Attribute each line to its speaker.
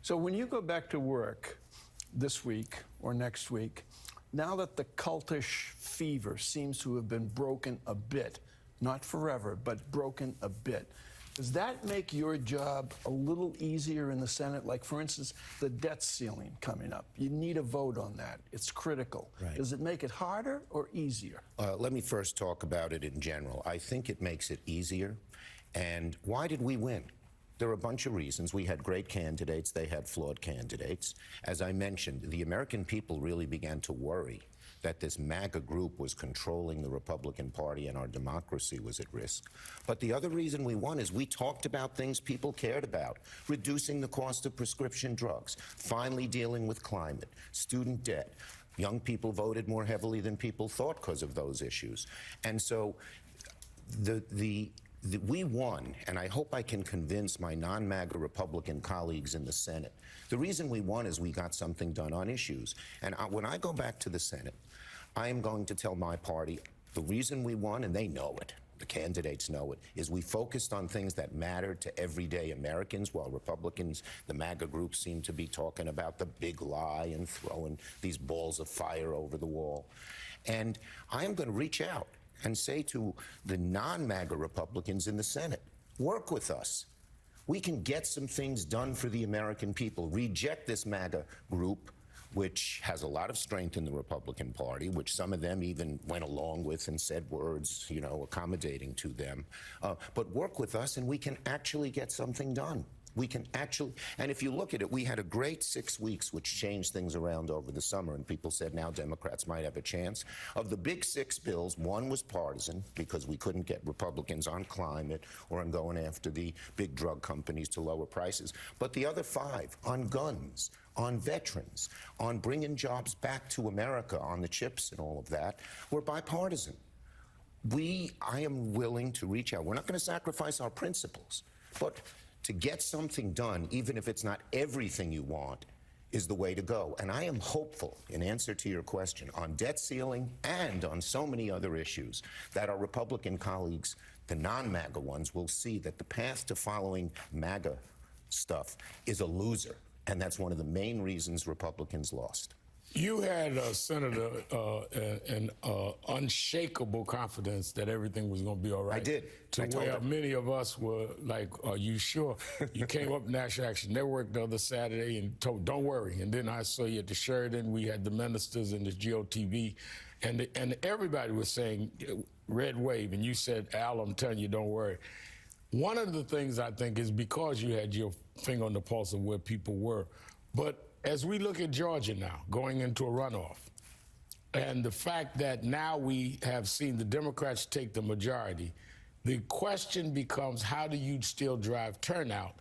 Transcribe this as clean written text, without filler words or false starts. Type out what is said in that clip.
Speaker 1: So when you go back to work this week or next week, now that the cultish fever seems to have been broken a bit, not forever, but broken a bit, does that make your job a little easier in the Senate? Like, for instance, the debt ceiling coming up. You need a vote on that. It's critical.
Speaker 2: Right.
Speaker 1: Does it make it harder or easier?
Speaker 2: Let me first talk about it in general. I think it makes it easier. And why did we win? There are a bunch of reasons. We had great candidates. They had flawed candidates. As I mentioned, the American people really began to worry that this MAGA group was controlling the Republican Party and our democracy was at risk. But the other reason we won is we talked about things people cared about: reducing the cost of prescription drugs, finally dealing with climate, student debt. Young people voted more heavily than people thought because of those issues. And so we won, and I hope I can convince my non-MAGA Republican colleagues in the Senate. The reason we won is we got something done on issues. And when I go back to the Senate, I am going to tell my party the reason we won, and they know it, the candidates know it, is we focused on things that matter to everyday Americans, while Republicans, the MAGA group, seem to be talking about the big lie and throwing these balls of fire over the wall. And I am going to reach out and say to the non-MAGA Republicans in the Senate, work with us. We can get some things done for the American people. Reject this MAGA group, which has a lot of strength in the Republican Party, which some of them even went along with and said words, you know, accommodating to them. But work with us and we can actually get something done. We can actually, and if you look at it, we had a great 6 weeks, which changed things around over the summer, and people said now Democrats might have a chance. Of the big 6 bills, one was partisan because we couldn't get Republicans on climate or on going after the big drug companies to lower prices. But the other 5, on guns, on veterans, on bringing jobs back to America, on the chips and all of that, were bipartisan. I am willing to reach out. We're not going to sacrifice our principles, but to get something done, even if it's not everything you want, is the way to go. And I am hopeful, in answer to your question, on debt ceiling and on so many other issues, that our Republican colleagues, the non-MAGA ones, will see that the path to following MAGA stuff is a loser. And that's one of the main reasons Republicans lost.
Speaker 3: You had, Senator, an unshakable confidence that everything was going to be all right.
Speaker 2: I did.
Speaker 3: To where many of us were like, are you sure? You came up National Action Network the other Saturday and told, don't worry. And then I saw you at the Sheridan. We had the ministers and the GOTV. And everybody was saying, red wave. And you said, Al, I'm telling you, don't worry. One of the things I think is because you had your finger on the pulse of where people were. But as we look at Georgia now, going into a runoff, and the fact that now we have seen the Democrats take the majority, the question becomes, how do you still drive turnout?